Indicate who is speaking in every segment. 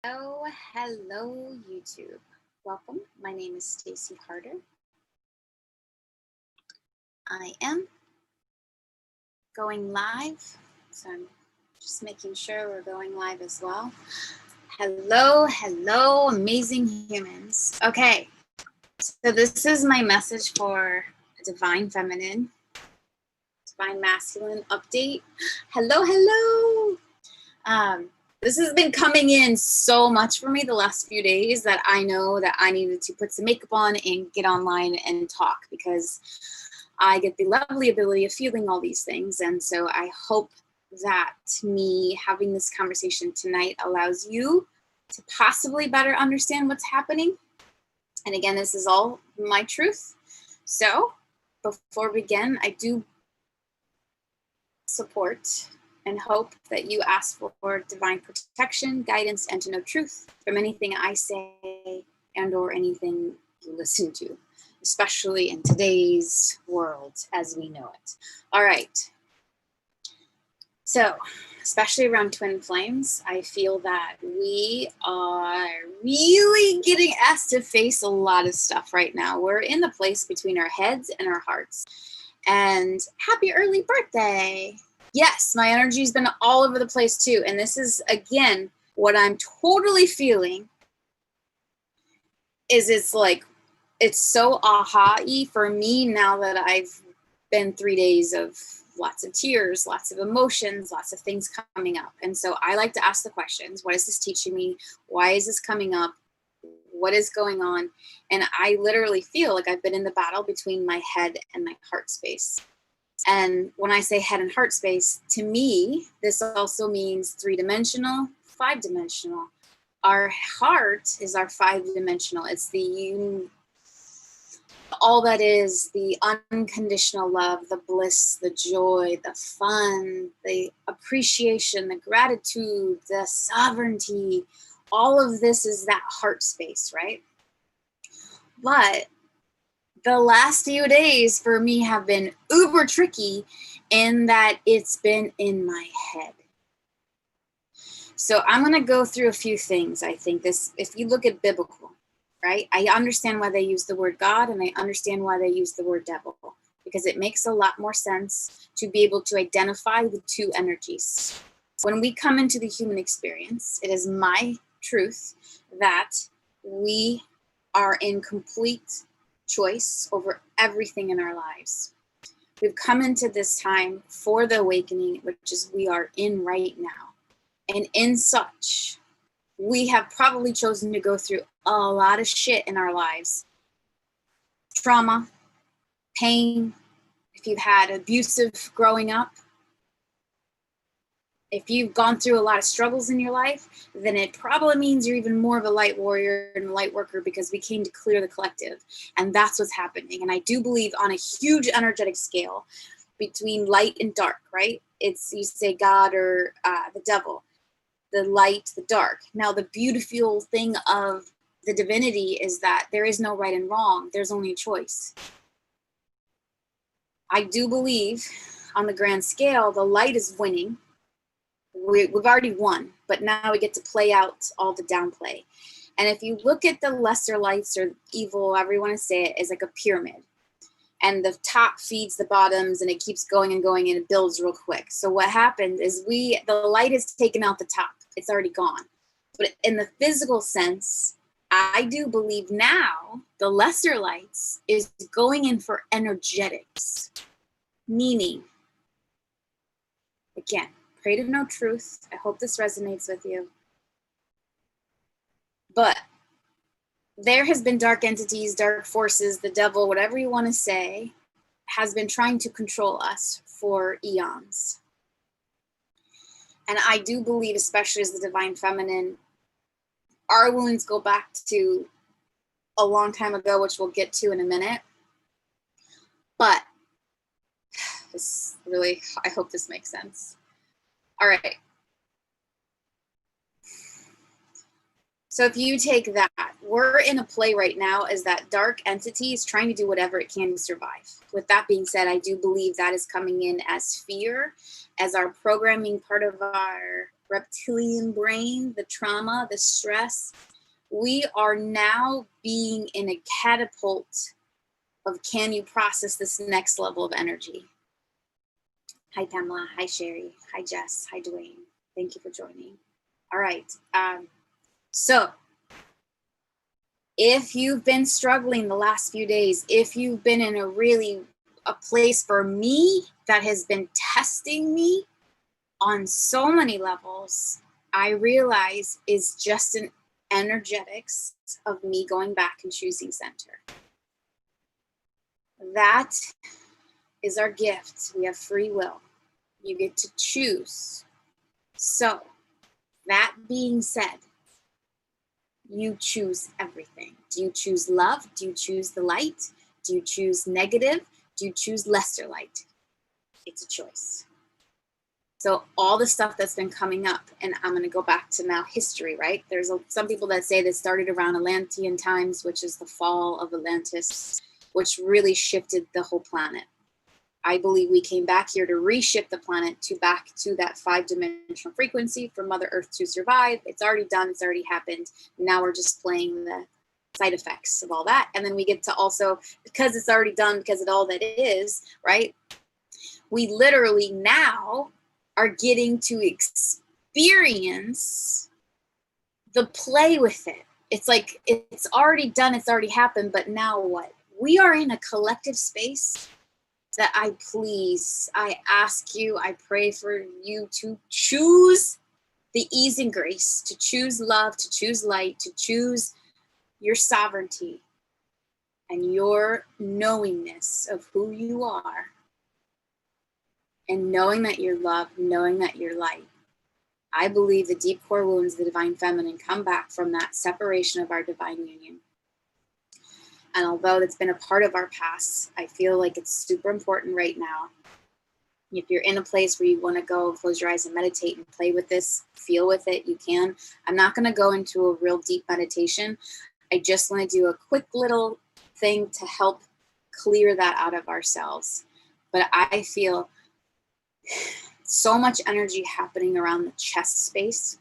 Speaker 1: Hello, YouTube. Welcome. My name is Stacy Carter. I am going live, so I'm just making sure we're going live as well. Hello, amazing humans. Okay, so this is my message for Divine Feminine, Divine Masculine update. Hello. This has been coming in so much for me the last few days that I know that I needed to put some makeup on and get online and talk, because I get the lovely ability of feeling all these things. And so I hope that me having this conversation tonight allows you to possibly better understand what's happening. And again, this is all my truth. So before we begin, I do support and hope that you ask for divine protection, guidance, and to know truth from anything I say and or anything you listen to, especially in today's world as we know it. All right. So, especially around twin flames, I feel that we are really getting asked to face a lot of stuff right now. We're in the place between our heads and our hearts. And happy early birthday. Yes, my energy's been all over the place too. And this is, again, what I'm totally feeling is it's so aha-y for me now that I've been 3 days of lots of tears, lots of emotions, lots of things coming up. And so I like to ask the questions. What is this teaching me? Why is this coming up? What is going on? And I literally feel like I've been in the battle between my head and my heart space. And when I say head and heart space, to me, this also means 3-dimensional, 5-dimensional. Our heart is our 5-dimensional. It's all that is the unconditional love, the bliss, the joy, the fun, the appreciation, the gratitude, the sovereignty. All of this is that heart space, right? But the last few days for me have been uber tricky in that it's been in my head. So I'm going to go through a few things. I think this, if you look at biblical, right? I understand why they use the word God, and I understand why they use the word devil, because it makes a lot more sense to be able to identify the two energies. When we come into the human experience, it is my truth that we are in complete choice over everything in our lives. We've come into this time for the awakening, which is we are in right now. And in such, we have probably chosen to go through a lot of shit in our lives. Trauma, pain, if you've had abusive growing up, if you've gone through a lot of struggles in your life, then it probably means you're even more of a light warrior and a light worker, because we came to clear the collective. And that's what's happening. And I do believe on a huge energetic scale between light and dark, right? It's, you say God or the devil, the light, the dark. Now, the beautiful thing of the divinity is that there is no right and wrong. There's only a choice. I do believe on the grand scale, the light is winning. We've already won, but now we get to play out all the downplay. And if you look at the lesser lights or evil, however you want to say it, is like a pyramid. And the top feeds the bottoms, and it keeps going and going, and it builds real quick. So what happened is the light is taken out the top. It's already gone. But in the physical sense, I do believe now the lesser lights is going in for energetics. Meaning, again, pray to know truth. I hope this resonates with you. But there has been dark entities, dark forces, the devil, whatever you want to say, has been trying to control us for eons. And I do believe, especially as the divine feminine, our wounds go back to a long time ago, which we'll get to in a minute. But this really, I hope this makes sense. All right. So if you take that, we're in a play right now as that dark entity is trying to do whatever it can to survive. With that being said, I do believe that is coming in as fear, as our programming part of our reptilian brain, the trauma, the stress. We are now being in a catapult of, can you process this next level of energy? Hi, Pamela. Hi, Sherry. Hi, Jess. Hi, Dwayne. Thank you for joining. All right. So if you've been struggling the last few days, if you've been in a place for me that has been testing me on so many levels, I realize is just an energetics of me going back and choosing center. That is our gift. We have free will. You get to choose. So, that being said, you choose everything. Do you choose love? Do you choose the light? Do you choose negative? Do you choose lesser light? It's a choice. So all the stuff that's been coming up, and I'm going to go back to now history, right? There's some people that say this started around Atlantean times, which is the fall of Atlantis, which really shifted the whole planet. I believe we came back here to reshift the planet back to that 5-dimensional frequency for Mother Earth to survive. It's already done. It's already happened. Now we're just playing the side effects of all that. And then we get to also, because it's already done, because of all that is, right? We literally now are getting to experience the play with it. It's like, it's already done. It's already happened. But now what? We are in a collective space that I ask you, I pray for you to choose the ease and grace, to choose love, to choose light, to choose your sovereignty and your knowingness of who you are, and knowing that you're loved, knowing that you're light. I believe the deep core wounds of the divine feminine come back from that separation of our divine union. And although it's been a part of our past, I feel like it's super important right now. If you're in a place where you want to go, close your eyes and meditate and play with this, feel with it, you can. I'm not going to go into a real deep meditation. I just want to do a quick little thing to help clear that out of ourselves. But I feel so much energy happening around the chest space.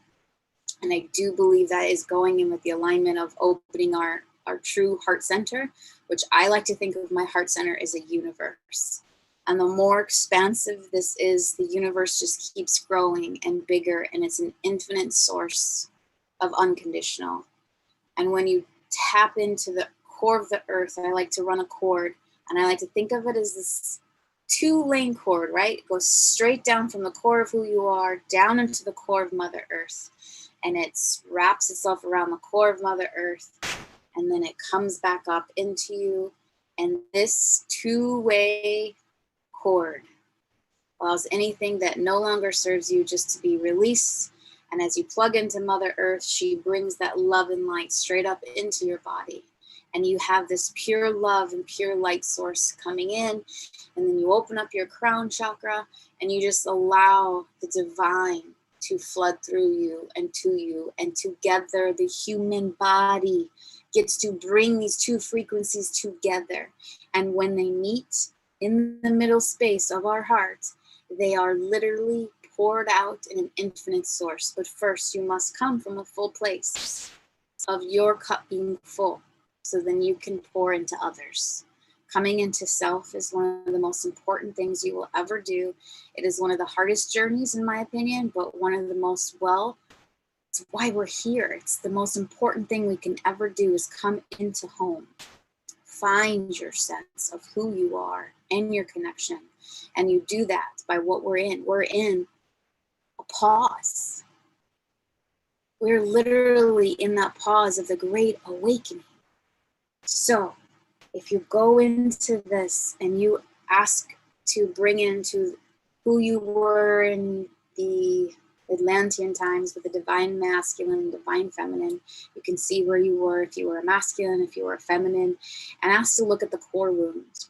Speaker 1: And I do believe that is going in with the alignment of opening our true heart center, which I like to think of my heart center as a universe. And the more expansive this is, the universe just keeps growing and bigger, and it's an infinite source of unconditional. And when you tap into the core of the earth, I like to run a cord, and I like to think of it as this 2-lane cord, right? It goes straight down from the core of who you are, down into the core of Mother Earth. And it wraps itself around the core of Mother Earth, and then it comes back up into you. And this 2-way cord allows anything that no longer serves you just to be released. And as you plug into Mother Earth, she brings that love and light straight up into your body. And you have this pure love and pure light source coming in. And then you open up your crown chakra and you just allow the divine to flood through you. And together the human body gets to bring these 2 frequencies together. And when they meet in the middle space of our heart, they are literally poured out in an infinite source. But first, you must come from a full place of your cup being full, so then you can pour into others. Coming into self is one of the most important things you will ever do. It is one of the hardest journeys, in my opinion, but one of the most it's why we're here. It's the most important thing we can ever do, is come into home. Find your sense of who you are and your connection. And you do that by what we're in. We're in a pause. We're literally in that pause of the great awakening. So if you go into this and you ask to bring into who you were in the Atlantean times with the divine masculine, divine feminine, you can see where you were, if you were a masculine, if you were a feminine, and ask to look at the core wounds.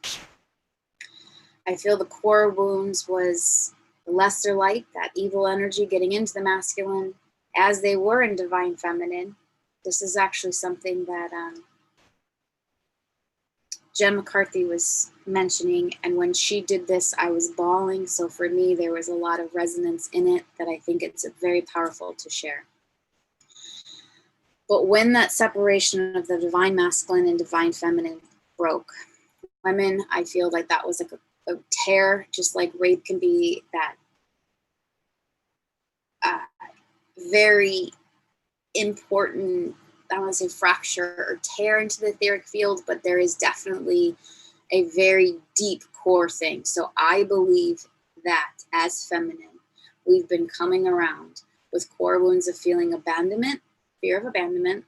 Speaker 1: I feel the core wounds was the lesser light, that evil energy getting into the masculine as they were in divine feminine. This is actually something that Jen McCarthy was mentioning, and when she did this, I was bawling. So for me, there was a lot of resonance in it that I think it's very powerful to share. But when that separation of the divine masculine and divine feminine broke, women, I feel like that was like a tear, just like rape can be that very important, I want to say fracture or tear into the etheric field, but there is definitely a very deep core thing. So I believe that as feminine, we've been coming around with core wounds of feeling abandonment, fear of abandonment,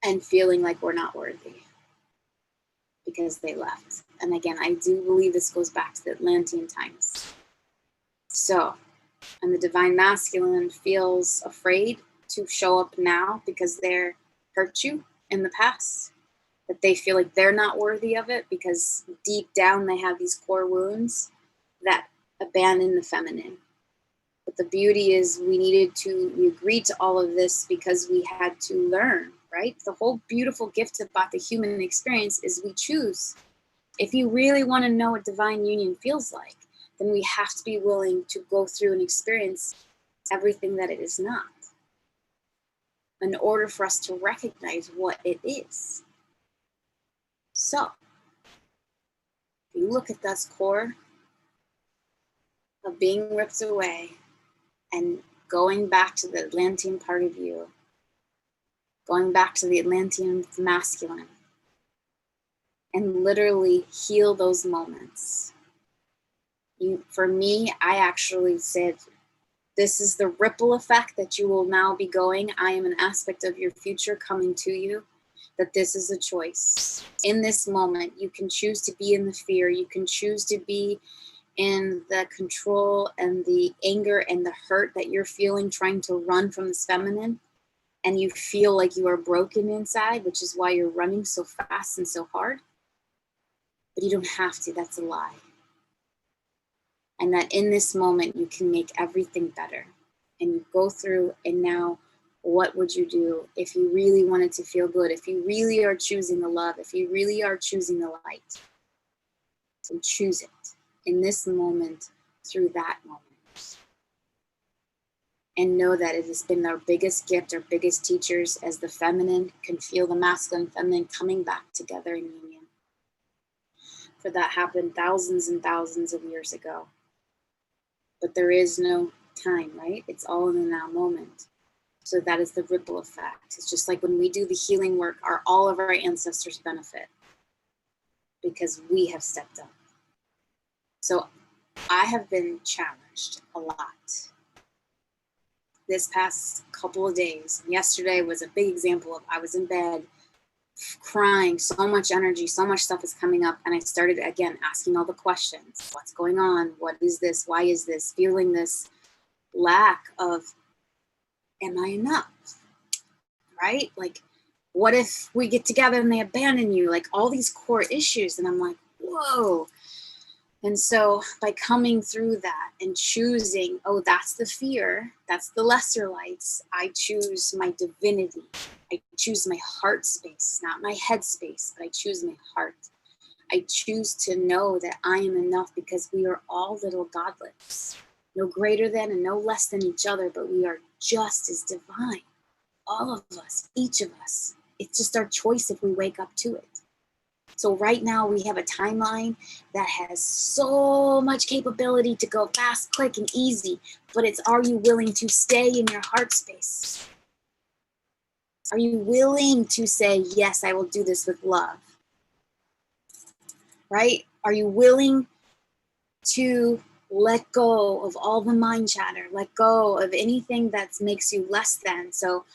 Speaker 1: and feeling like we're not worthy because they left. And again, I do believe this goes back to the Atlantean times. So, and the divine masculine feels afraid to show up now because they're hurt you in the past, that they feel like they're not worthy of it because deep down they have these core wounds that abandon the feminine. But the beauty is we agreed to all of this because we had to learn, right? The whole beautiful gift about the human experience is we choose. If you really want to know what divine union feels like, then we have to be willing to go through and experience everything that it is not in order for us to recognize what it is. So, if you look at this core of being ripped away and going back to the Atlantean part of you, going back to the Atlantean masculine, and literally heal those moments. For me, I actually said, this is the ripple effect that you will now be going. I am an aspect of your future coming to you, that this is a choice. In this moment, you can choose to be in the fear. You can choose to be in the control and the anger and the hurt that you're feeling, trying to run from this feminine. And you feel like you are broken inside, which is why you're running so fast and so hard. But you don't have to. That's a lie. And that in this moment, you can make everything better. And you go through, and now, what would you do if you really wanted to feel good? If you really are choosing the love, if you really are choosing the light, so choose it in this moment, through that moment. And know that it has been our biggest gift, our biggest teachers, as the feminine can feel the masculine and feminine coming back together in union. For that happened thousands and thousands of years ago. But there is no time, right? It's all in the now moment. So that is the ripple effect. It's just like when we do the healing work, all of our ancestors benefit because we have stepped up. So I have been challenged a lot this past couple of days. Yesterday was a big example of, I was in bed crying, so much energy, so much stuff is coming up. And I started again asking all the questions. What's going on? What is this? Why is this? Feeling this lack of, am I enough? Right? Like, what if we get together and they abandon you? Like all these core issues. And I'm like, whoa. And so by coming through that and choosing, oh, that's the fear, that's the lesser lights, I choose my divinity. I choose my heart space, not my head space, but I choose my heart. I choose to know that I am enough because we are all little godlets, no greater than and no less than each other, but we are just as divine. All of us, each of us. It's just our choice if we wake up to it. So right now we have a timeline that has so much capability to go fast, quick, and easy, but it's, are you willing to stay in your heart space? Are you willing to say, yes, I will do this with love? Right? Are you willing to let go of all the mind chatter, let go of anything that makes you less than? So,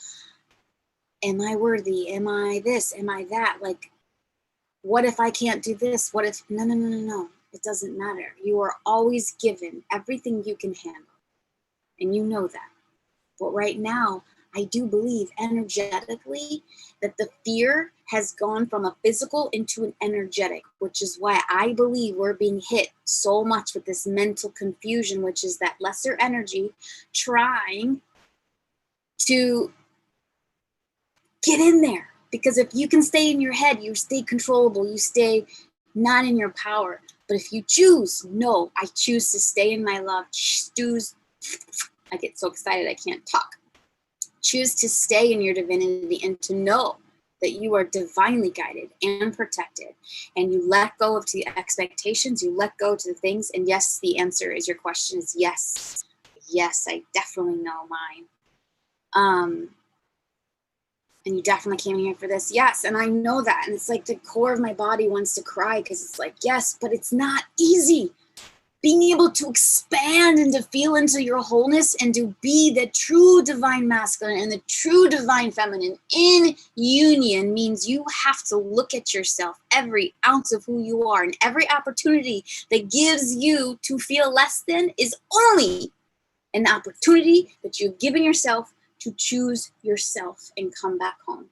Speaker 1: am I worthy? Am I this? Am I that? Like, what if I can't do this? What if, no. It doesn't matter. You are always given everything you can handle. And you know that. But right now, I do believe energetically that the fear has gone from a physical into an energetic, which is why I believe we're being hit so much with this mental confusion, which is that lesser energy trying to get in there Because if you can stay in your head, you stay controllable, you stay not in your power. But if you choose, no, I choose to stay in my love, choose, I get so excited I can't talk. Choose to stay in your divinity and to know that you are divinely guided and protected, and you let go of the expectations, you let go to the things. And yes, the answer is, your question is yes. Yes, I definitely know mine. And you definitely came here for this. Yes, and I know that. And it's like the core of my body wants to cry, because it's like, yes, but it's not easy. Being able to expand and to feel into your wholeness and to be the true divine masculine and the true divine feminine in union means you have to look at yourself, every ounce of who you are, and every opportunity that gives you to feel less than is only an opportunity that you've given yourself to choose yourself and come back home.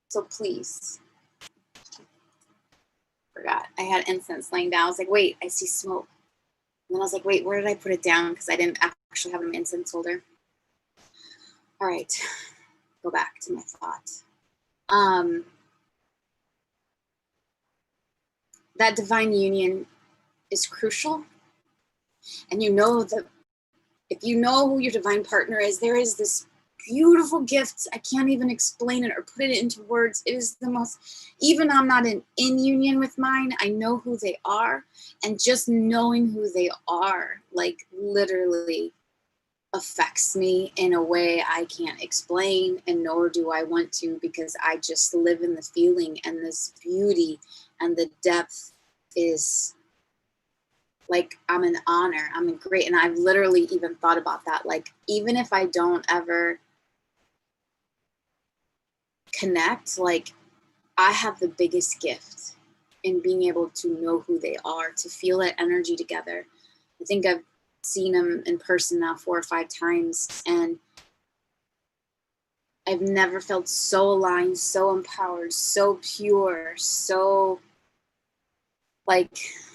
Speaker 1: So please. Forgot. I had incense laying down. I was like, wait, I see smoke. And then I was like, wait, where did I put it down? Because I didn't actually have an incense holder. All right, go back to my thought. That divine union is crucial. And you know that if you know who your divine partner is, there is this beautiful gift. I can't even explain it or put it into words. It is the most, even I'm not in union with mine, I know who they are. And just knowing who they are, like, literally affects me in a way I can't explain, and nor do I want to, because I just live in the feeling, and this beauty and the depth is like, I'm an honor, I'm a great, and I've literally even thought about that. Like, even if I don't ever connect, like, I have the biggest gift in being able to know who they are, to feel that energy together. I think I've seen them in person now 4 or 5 times, and I've never felt so aligned, so empowered, so pure, so, like,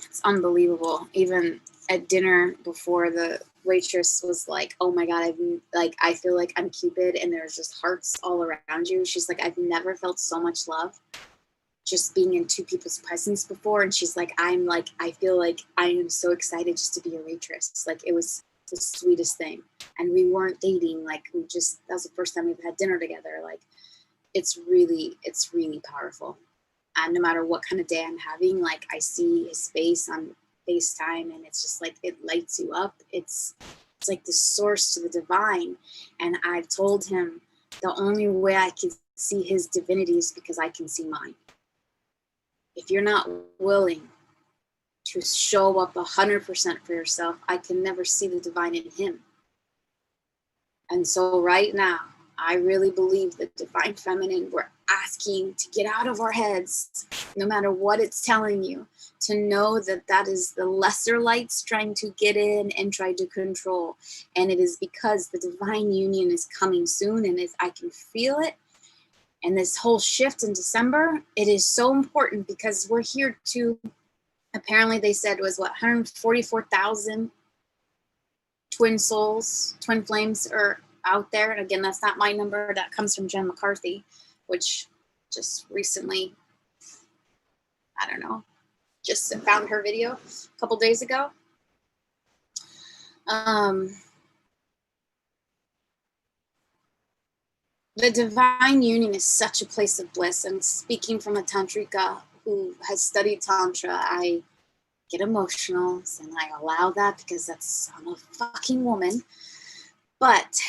Speaker 1: it's unbelievable. Even at dinner before, the waitress was like, oh my God, I feel like I'm Cupid and there's just hearts all around you. She's like, I've never felt so much love just being in 2 people's presence before. And she's like, I feel like I am so excited just to be a waitress. Like, it was the sweetest thing. And we weren't dating, like, that was the first time we've had dinner together. Like, it's really powerful. And no matter what kind of day I'm having, like, I see his face on FaceTime, and it's just like, it lights you up. It's like the source to the divine. And I've told him the only way I can see his divinity is because I can see mine. If you're not willing to show up 100% for yourself, I can never see the divine in him. And so right now, I really believe that divine feminine, we're asking to get out of our heads, no matter what it's telling you, to know that that is the lesser lights trying to get in and try to control. And it is because the divine union is coming soon, and I can feel it. And this whole shift in December, it is so important, because we're here to, apparently they said was 144,000 twin souls, twin flames are out there. And again, that's not my number. That comes from Jen McCarthy, which just recently, I don't know, just found her video a couple days ago. The divine union is such a place of bliss. And speaking from a tantrika who has studied tantra, I get emotional, and I allow that because I'm a fucking woman. But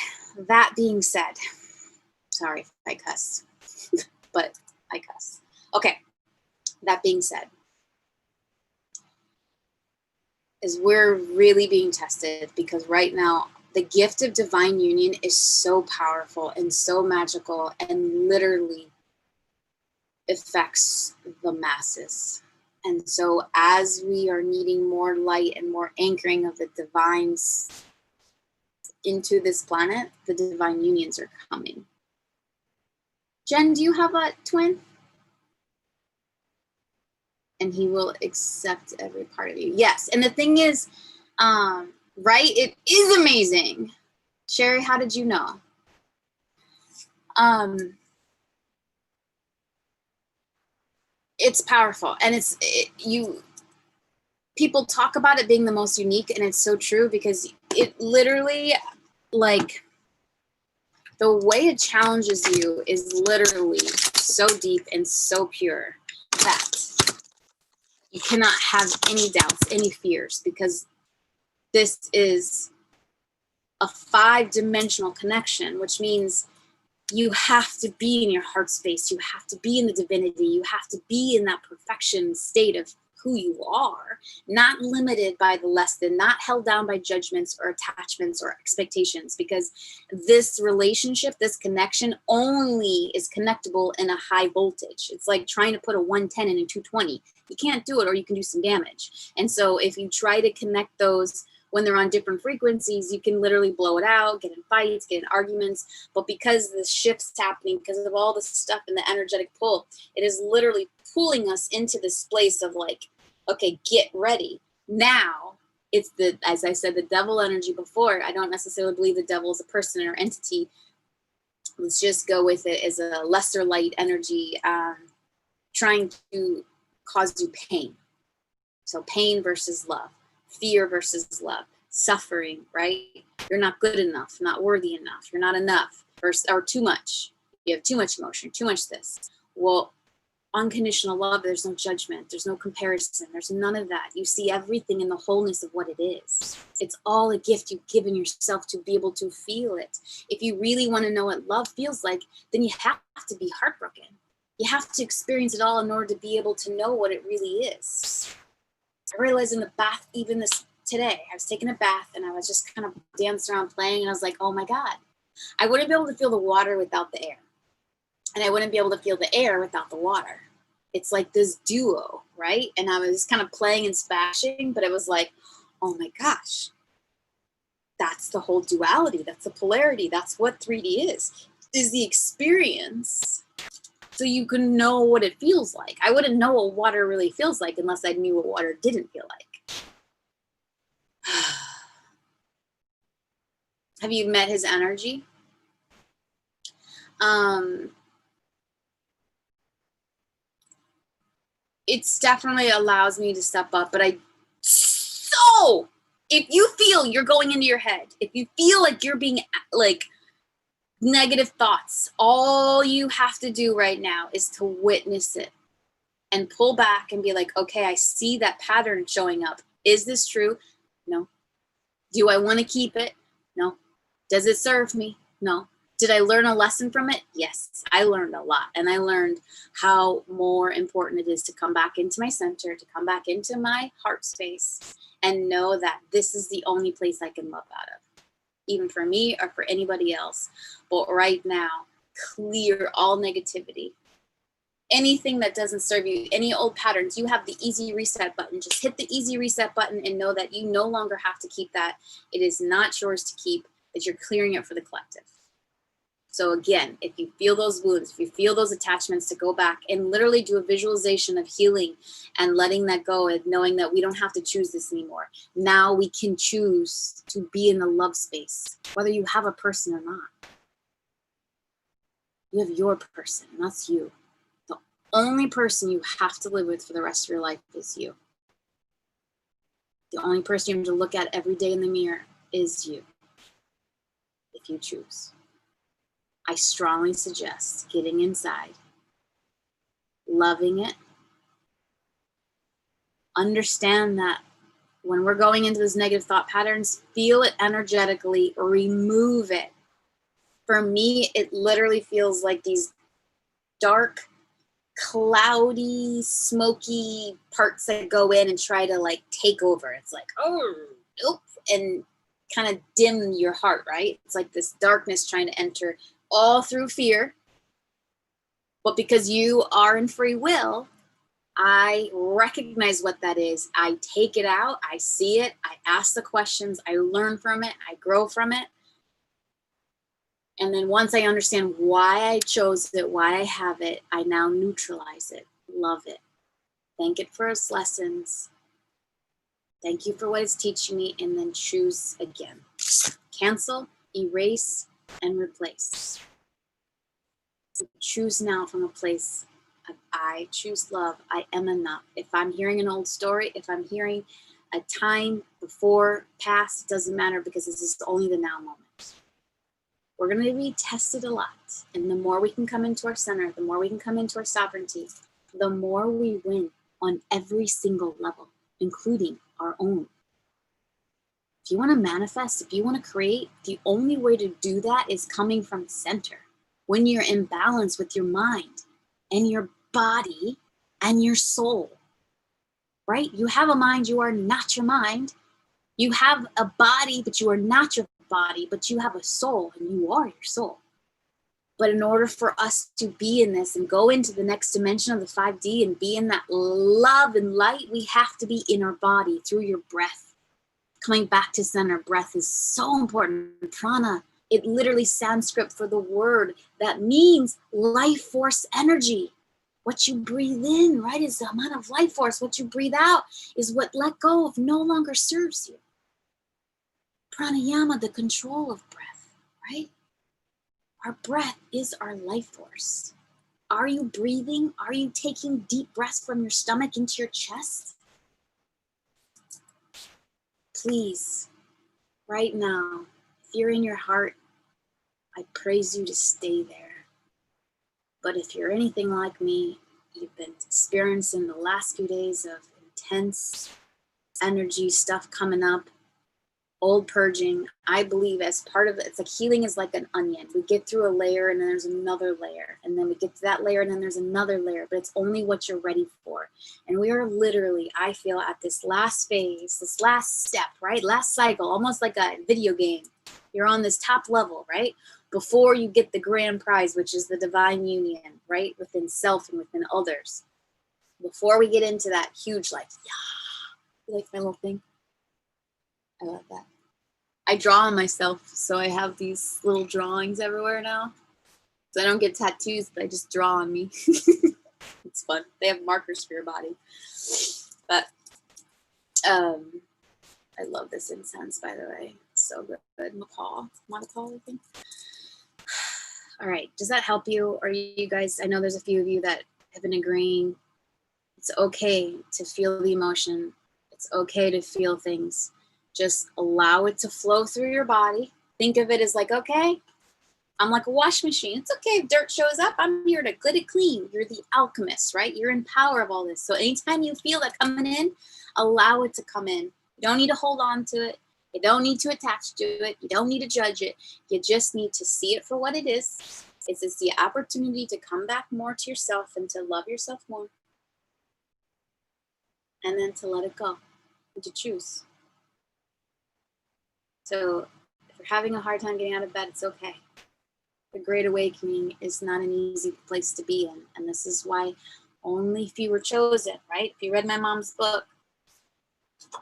Speaker 1: that being said, sorry if I cuss, but I cuss. Okay, that being said, is we're really being tested, because right now the gift of divine union is so powerful and so magical, and literally affects the masses. And so as we are needing more light and more anchoring of the divines into this planet, the divine unions are coming. Jen, do you have a twin? And he will accept every part of you. Yes. And the thing is, right, it is amazing. Sherry, how did you know? It's powerful. And people talk about it being the most unique, and it's so true, because it literally, like, the way it challenges you is literally so deep and so pure that you cannot have any doubts, any fears, because this is a 5-dimensional connection, which means you have to be in your heart space. You have to be in the divinity. You have to be in that perfection state of who you are, not limited by the less than, not held down by judgments or attachments or expectations, because this relationship, this connection only is connectable in a high voltage. It's like trying to put a 110 in a 220. You can't do it, or you can do some damage. And so if you try to connect those when they're on different frequencies, you can literally blow it out, get in fights, get in arguments. But because the shift's happening, because of all the stuff in the energetic pull, it is literally pulling us into this place of like, okay, get ready. Now, it's as I said, the devil energy before. I don't necessarily believe the devil is a person or entity. Let's just go with it as a lesser light energy trying to cause you pain. So pain versus love. Fear versus love, suffering, right? You're not good enough, not worthy enough, you're not enough, or too much. You have too much emotion, too much this. Well, unconditional love, there's no judgment, there's no comparison, there's none of that. You see everything in the wholeness of what it is. It's all a gift you've given yourself to be able to feel it. If you really want to know what love feels like, then you have to be heartbroken. You have to experience it all in order to be able to know what it really is. I realized in the bath, even today, I was taking a bath and I was just kind of dancing around playing, and I was like, oh my God, I wouldn't be able to feel the water without the air. And I wouldn't be able to feel the air without the water. It's like this duo, right? And I was kind of playing and splashing, but it was like, oh my gosh, that's the whole duality. That's the polarity. That's what 3D is the experience. So you can know what it feels like. I wouldn't know what water really feels like unless I knew what water didn't feel like. Have you met his energy? It's definitely allows me to step up, but if you feel you're going into your head, if you feel like you're being like negative thoughts, all you have to do right now is to witness it and pull back and be like, okay, I see that pattern showing up. Is this true? No. Do I want to keep it? No. Does it serve me? No. Did I learn a lesson from it? Yes, I learned a lot. And I learned how more important it is to come back into my center, to come back into my heart space, and know that this is the only place I can love out of, even for me or for anybody else. But right now, clear all negativity. Anything that doesn't serve you, any old patterns, you have the easy reset button. Just hit the easy reset button and know that you no longer have to keep that. It is not yours to keep, that you're clearing it for the collective. So again, if you feel those wounds, if you feel those attachments, to go back and literally do a visualization of healing and letting that go, and knowing that we don't have to choose this anymore. Now we can choose to be in the love space, whether you have a person or not. You have your person, and that's you. The only person you have to live with for the rest of your life is you. The only person you have to look at every day in the mirror is you, if you choose. I strongly suggest getting inside, loving it. Understand that when we're going into those negative thought patterns, feel it energetically, remove it. For me, it literally feels like these dark, cloudy, smoky parts that go in and try to like take over. It's like, oh, nope, and kind of dim your heart, right? It's like this darkness trying to enter, all through fear. But because you are in free will, I recognize what that is. I take it out. I see it. I ask the questions. I learn from it. I grow from it. And then once I understand why I chose it, why I have it, I now neutralize it, love it, thank it for its lessons, thank you for what it's teaching me, and then choose again. Cancel, erase, and replace. Choose now from a place I choose love. I am enough. If I'm hearing an old story, if I'm hearing a time before, past, it doesn't matter, because this is only the now moment. We're going to be tested a lot. And the more we can come into our center, the more we can come into our sovereignty, the more we win on every single level, including our own. If you want to manifest, if you want to create, the only way to do that is coming from center. When you're in balance with your mind and your body and your soul, right? You have a mind, you are not your mind. You have a body, but you are not your body, but you have a soul and you are your soul. But in order for us to be in this and go into the next dimension of the 5D and be in that love and light, we have to be in our body through your breath. Coming back to center, breath is so important. Prana, it literally Sanskrit for the word that means life force energy. What you breathe in, right, is the amount of life force. What you breathe out is what let go of no longer serves you. Pranayama, the control of breath, right? Our breath is our life force. Are you breathing? Are you taking deep breaths from your stomach into your chest? Please, right now, if you're in your heart, I praise you to stay there. But if you're anything like me, you've been experiencing the last few days of intense energy stuff coming up, old purging. I believe as part of it, it's like healing is like an onion. We get through a layer and then there's another layer. And then we get to that layer and then there's another layer. But it's only what you're ready for. And we are literally, I feel, at this last phase, this last step, right? Last cycle, almost like a video game. You're on this top level, right? Before you get the grand prize, which is the divine union, right? Within self and within others. Before we get into that huge, like, yeah, you like my little thing? I love that. I draw on myself, so I have these little drawings everywhere now. So I don't get tattoos, but I just draw on me. It's fun. They have markers for your body. But I love this incense, by the way. It's so good. Macaw, I think. All right. Does that help you? Or you guys, I know there's a few of you that have been agreeing. It's okay to feel the emotion. It's okay to feel things. Just allow it to flow through your body. Think of it as like, okay, I'm like a wash machine. It's okay if dirt shows up. I'm here to get it clean. You're the alchemist, right? You're in power of all this. So anytime you feel that coming in, allow it to come in. You don't need to hold on to it. You don't need to attach to it. You don't need to judge it. You just need to see it for what it is. It's the opportunity to come back more to yourself and to love yourself more. And then to let it go and to choose. So if you're having a hard time getting out of bed, it's okay. The Great Awakening is not an easy place to be in. And this is why only few were chosen, right? If you read my mom's book,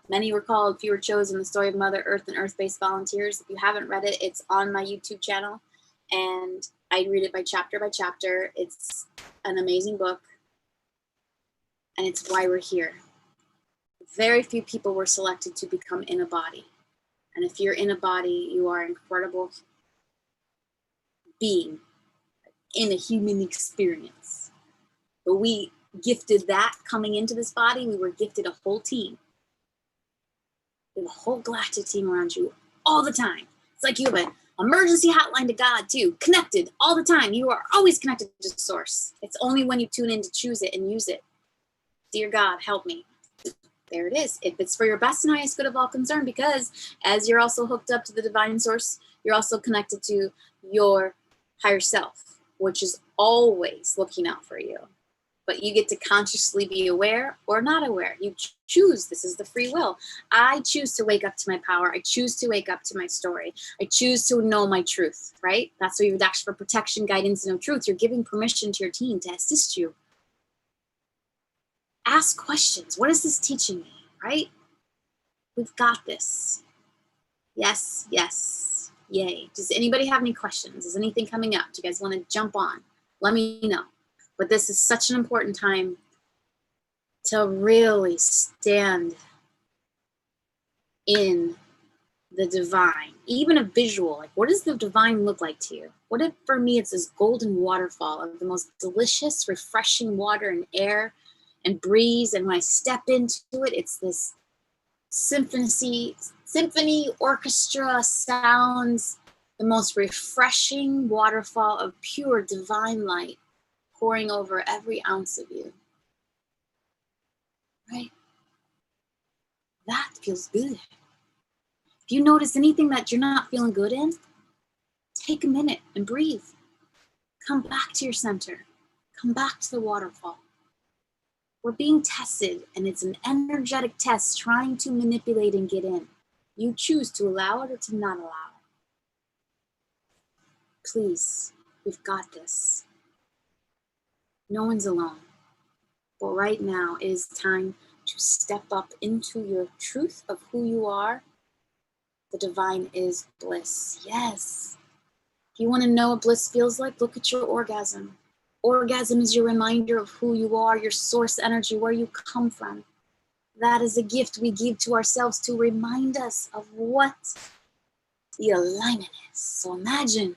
Speaker 1: many were called, few were chosen, the story of Mother Earth and Earth-based volunteers. If you haven't read it, it's on my YouTube channel. And I read it by chapter. It's an amazing book. And it's why we're here. Very few people were selected to become in a body. And if you're in a body, you are an incredible being in a human experience. But we gifted that coming into this body. We were gifted a whole team. We have a whole galactic team around you all the time. It's like you have an emergency hotline to God too, connected all the time. You are always connected to source. It's only when you tune in to choose it and use it. Dear God, help me. There it is. If it's for your best and highest good of all concern, because as you're also hooked up to the divine source, you're also connected to your higher self, which is always looking out for you. But you get to consciously be aware or not aware. You choose. This is the free will. I choose to wake up to my power. I choose to wake up to my story. I choose to know my truth, right? That's why you would ask for protection, guidance, and know truth. You're giving permission to your team to assist you. Ask questions. What is this teaching me, right? We've got this. Yes, yes, yay. Does anybody have any questions? Is anything coming up? Do you guys want to jump on? Let me know. But this is such an important time to really stand in the divine, even a visual, like what does the divine look like to you? What if for me it's this golden waterfall of the most delicious, refreshing water and air and breeze, and when I step into it, it's this symphony orchestra sounds, the most refreshing waterfall of pure divine light pouring over every ounce of you. Right? That feels good. If you notice anything that you're not feeling good in, take a minute and breathe. Come back to your center. Come back to the waterfall. We're being tested, and it's an energetic test trying to manipulate and get in. You choose to allow it or to not allow it. Please, we've got this. No one's alone. But right now it is time to step up into your truth of who you are. The divine is bliss. Yes. If you want to know what bliss feels like, look at your orgasm. Orgasm is your reminder of who you are, your source energy, where you come from. That is a gift we give to ourselves to remind us of what the alignment is. So imagine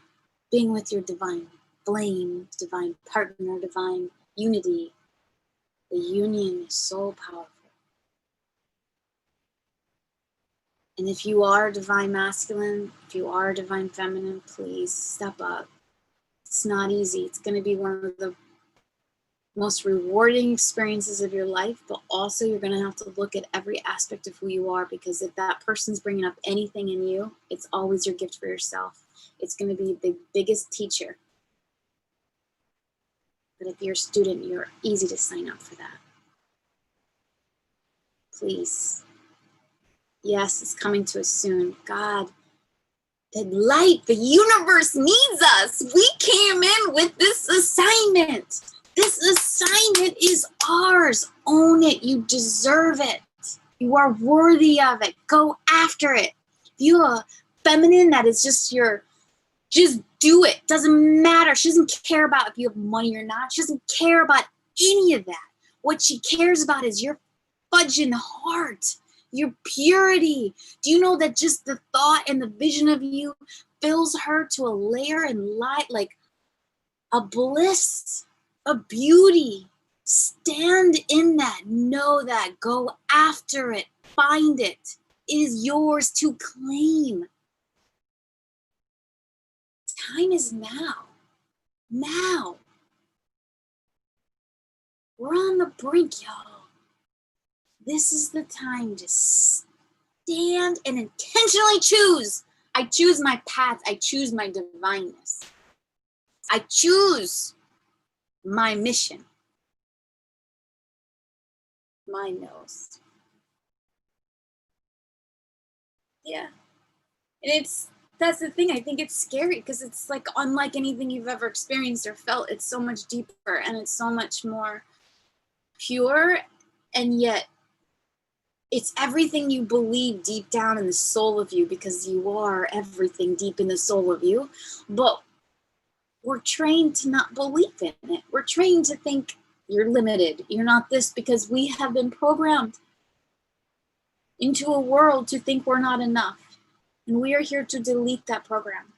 Speaker 1: being with your divine flame, divine partner, divine unity. The union is so powerful. And if you are divine masculine, if you are divine feminine, please step up. It's not easy. It's going to be one of the most rewarding experiences of your life, but also you're going to have to look at every aspect of who you are, because if that person's bringing up anything in you, it's always your gift for yourself. It's going to be the biggest teacher. But if you're a student, you're easy to sign up for that. Please. Yes, it's coming to us soon. God, the light, the universe needs us. We came in with this assignment. This assignment is ours. Own it. You deserve it. You are worthy of it. Go after it. If you're a feminine that is just do it. Doesn't matter. She doesn't care about if you have money or not. She doesn't care about any of that. What she cares about is your fudging heart, your purity. Do you know that just the thought and the vision of you fills her to a layer and light, like a bliss, a beauty? Stand in that. Know that. Go after it. Find it. It is yours to claim. Time is now. Now. We're on the brink, y'all. This is the time to stand and intentionally choose. I choose my path. I choose my divineness. I choose my mission. My nose. Yeah. And that's the thing. I think it's scary because it's like unlike anything you've ever experienced or felt. It's so much deeper and it's so much more pure, and yet it's everything you believe deep down in the soul of you, because you are everything deep in the soul of you. But we're trained to not believe in it. We're trained to think you're limited. You're not this, because we have been programmed into a world to think we're not enough. And we are here to delete that program.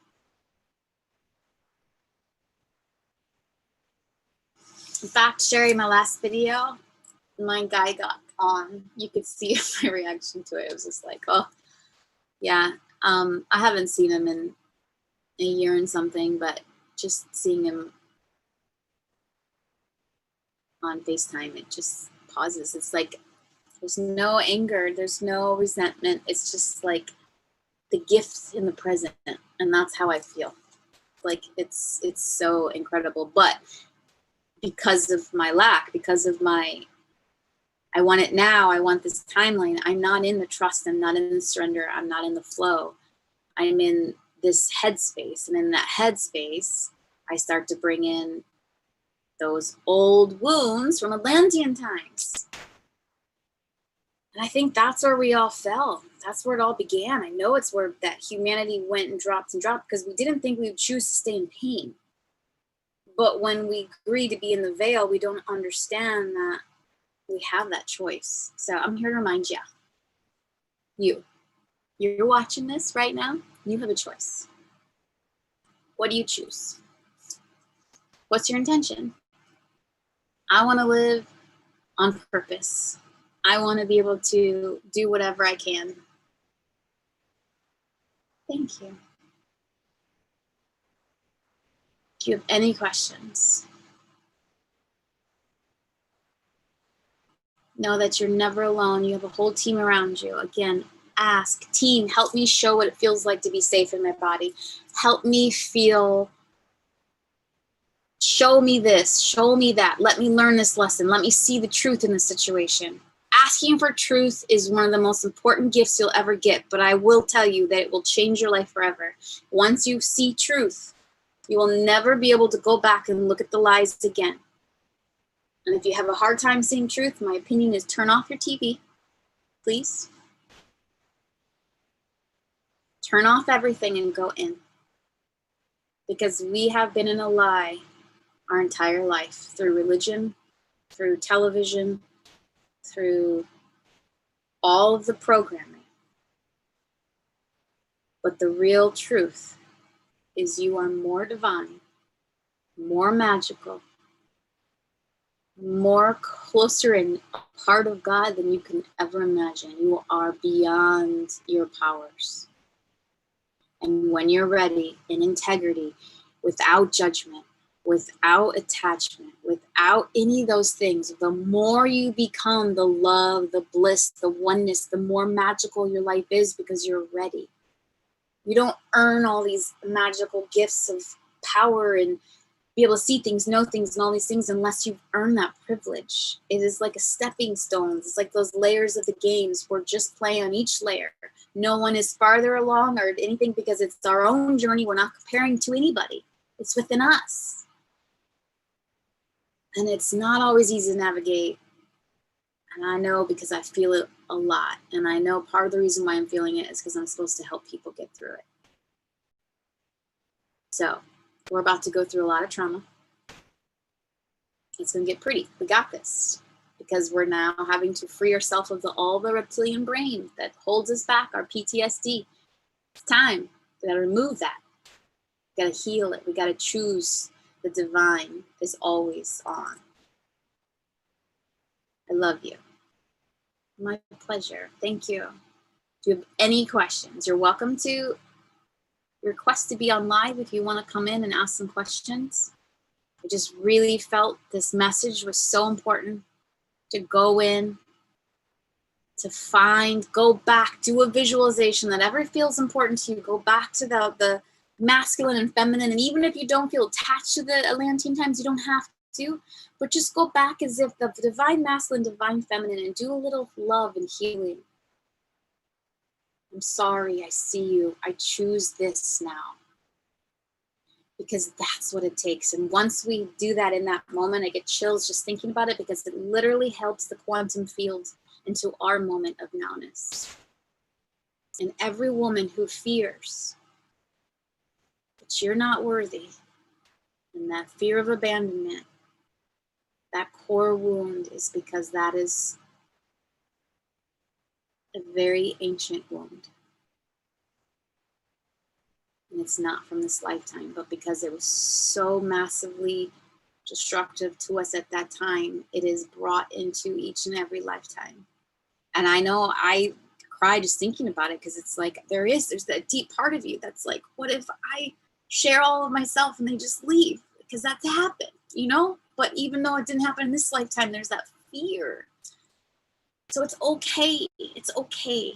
Speaker 1: In fact, Sherry, my last video, my guy got on. You could see my reaction to it. It was just like, oh, yeah. I haven't seen him in a year and something, but just seeing him on FaceTime, it just pauses. It's like there's no anger, there's no resentment. It's just like the gift in the present, and that's how I feel. Like it's so incredible. But because of my lack, because of my, I want it now, I want this timeline, I'm not in the trust, I'm not in the surrender, I'm not in the flow. I'm in this headspace, and in that headspace, I start to bring in those old wounds from Atlantean times. And I think that's where we all fell. That's where it all began. I know it's where that humanity went and dropped, because we didn't think we would choose to stay in pain. But when we agree to be in the veil, we don't understand that we have that choice. So I'm here to remind you, You're watching this right now. You have a choice. What do you choose? What's your intention? I want to live on purpose. I want to be able to do whatever I can. Thank you. Do you have any questions? Know that you're never alone. You have a whole team around you. Again, ask, team, help me show what it feels like to be safe in my body. Help me feel, show me this, show me that. Let me learn this lesson. Let me see the truth in the situation. Asking for truth is one of the most important gifts you'll ever get, but I will tell you that it will change your life forever. Once you see truth, you will never be able to go back and look at the lies again. And if you have a hard time seeing truth, my opinion is turn off your TV, please. Turn off everything and go in. Because we have been in a lie our entire life through religion, through television, through all of the programming. But the real truth is you are more divine, more magical, more closer and a part of God than you can ever imagine. You are beyond your powers. And when you're ready, in integrity, without judgment, without attachment, without any of those things, the more you become the love, the bliss, the oneness, the more magical your life is because you're ready. You don't earn all these magical gifts of power and be able to see things, know things, and all these things unless you've earned that privilege. It is like a stepping stone. It's like those layers of the games. We're just playing on each layer. No one is farther along or anything because it's our own journey. We're not comparing to anybody. It's within us. And it's not always easy to navigate. And I know because I feel it a lot. And I know part of the reason why I'm feeling it is because I'm supposed to help people get through it. So we're about to go through a lot of trauma. It's going to get pretty. We got this. Because we're now having to free ourselves of all the reptilian brain that holds us back, our PTSD. It's time. We got to remove that. We got to heal it. We got to choose the divine is always on. I love you. My pleasure. Thank you. Do you have any questions? You're welcome to request to be on live if you want to come in and ask some questions. I just really felt this message was so important to go in, to find, go back, do a visualization that ever feels important to you. Go back to the masculine and feminine. And even if you don't feel attached to the Atlantean times, you don't have to, but just go back as if the divine masculine, divine feminine, and do a little love and healing. I'm sorry, I see you. I choose this now. Because that's what it takes. And once we do that in that moment, I get chills just thinking about it because it literally helps the quantum field into our moment of nowness. And every woman who fears that you're not worthy, and that fear of abandonment, that core wound is because that is a very ancient wound. And it's not from this lifetime, but because it was so massively destructive to us at that time, it is brought into each and every lifetime. And I know I cry just thinking about it because it's like there's that deep part of you that's like, what if I share all of myself and they just leave? Because that's happened, you know? But even though it didn't happen in this lifetime, there's that fear. So it's okay. It's okay.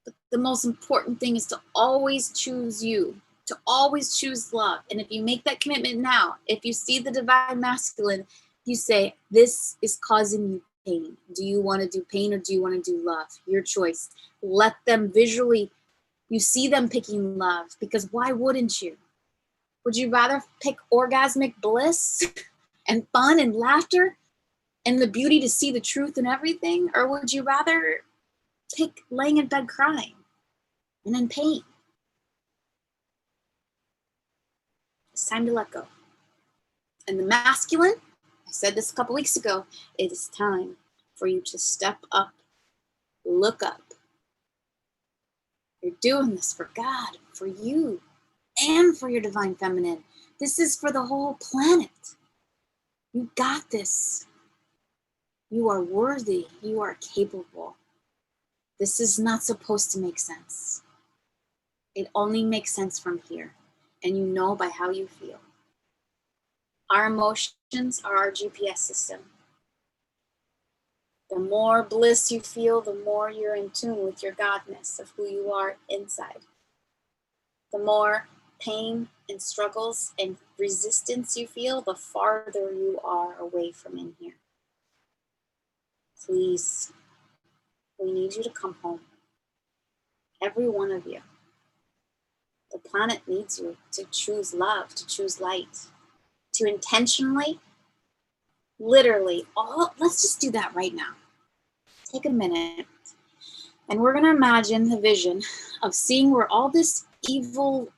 Speaker 1: But the most important thing is to always choose you, to always choose love. And if you make that commitment now, if you see the divine masculine, you say, this is causing you pain. Do you want to do pain or do you want to do love? Your choice. Let them visually, you see them picking love, because why wouldn't you? Would you rather pick orgasmic bliss and fun and laughter and the beauty to see the truth in everything? Or would you rather pick laying in bed crying and in pain? It's time to let go. And the masculine, I said this a couple weeks ago, it is time for you to step up, look up, You're doing this for God, for you, and for your divine feminine. This is for the whole planet. You got this. You are worthy. You are capable. This is not supposed to make sense. It only makes sense from here. And you know by how you feel. Our emotions are our GPS system. The more bliss you feel, the more you're in tune with your godness of who you are inside. The more pain and struggles and resistance you feel, the farther you are away from in here. Please, we need you to come home. Every one of you. The planet needs you to choose love, to choose light, to intentionally, literally, let's just do that right now. Take a minute, and we're going to imagine the vision of seeing where all this evil,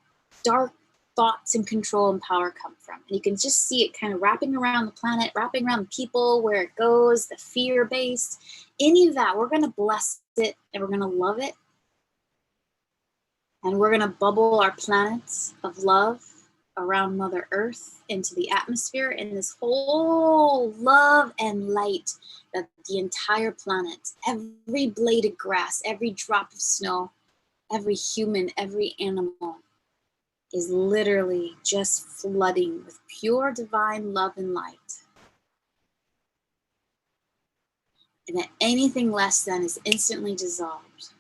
Speaker 1: dark thoughts and control and power come from. And you can just see it kind of wrapping around the planet, wrapping around the people, where it goes, the fear-based, any of that. We're going to bless it, and we're going to love it. And we're going to bubble our planets of love around Mother Earth into the atmosphere, and this whole love and light that the entire planet, every blade of grass, every drop of snow, every human, every animal is literally just flooding with pure divine love and light. And that anything less than is instantly dissolved.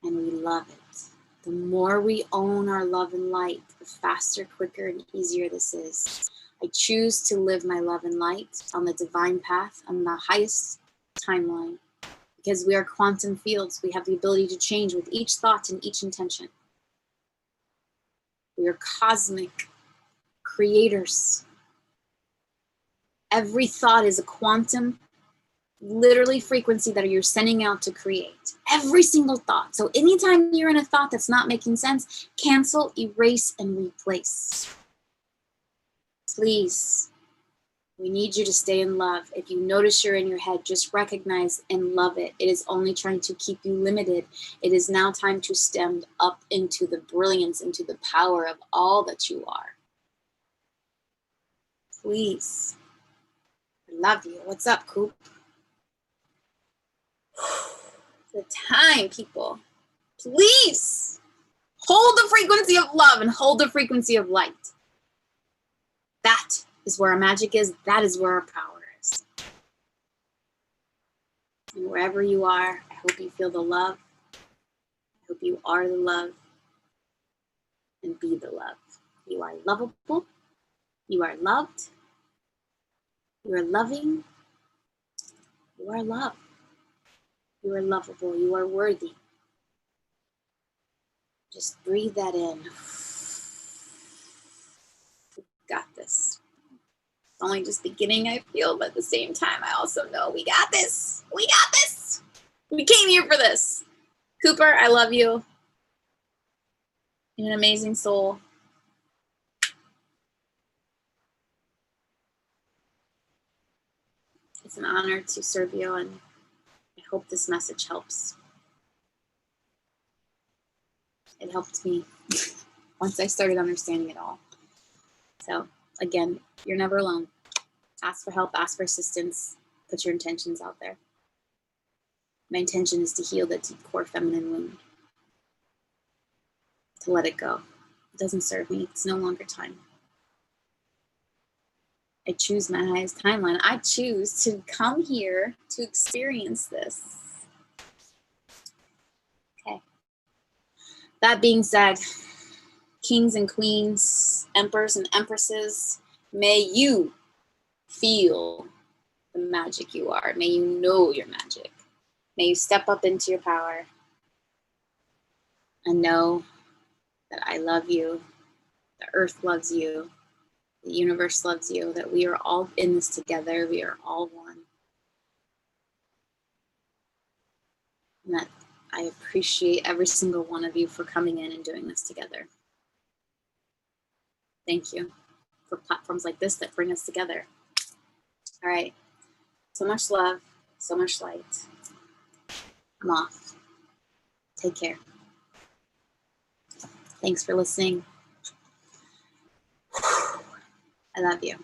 Speaker 1: And we love it. The more we own our love and light, the faster, quicker, and easier this is. I choose to live my love and light on the divine path, on the highest timeline, because we are quantum fields. We have the ability to change with each thought and each intention. We are cosmic creators. Every thought is a quantum, literally frequency that you're sending out to create. Every single thought. So anytime you're in a thought that's not making sense, cancel, erase, and replace. Please, we need you to stay in love. If you notice you're in your head, just recognize and love it. It is only trying to keep you limited. It is now time to stem up into the brilliance, into the power of all that you are. Please. I love you. What's up, Coop? The time, people. Please hold the frequency of love and hold the frequency of light. That is where our magic is. That is where our power is. And wherever you are, I hope you feel the love. I hope you are the love. And be the love. You are lovable. You are loved. You are loving. You are loved. You are lovable. You are worthy. Just breathe that in. You got this. It's only just beginning, I feel, but at the same time, I also know we got this. We got this. We came here for this. Cooper, I love you. You're an amazing soul. It's an honor to serve you, and I hope this message helps. It helped me once I started understanding it all. So, again, you're never alone. Ask for help, ask for assistance, put your intentions out there. My intention is to heal that deep core feminine wound. To let it go. It doesn't serve me. It's no longer time. I choose my highest timeline. I choose to come here to experience this. Okay. That being said, kings and queens, emperors and empresses, may you feel the magic you are. May you know your magic. May you step up into your power and know that I love you, the earth loves you, the universe loves you, that we are all in this together. We are all one. And that I appreciate every single one of you for coming in and doing this together. Thank you for platforms like this that bring us together. All right. So much love, so much light. I'm off. Take care. Thanks for listening. I love you.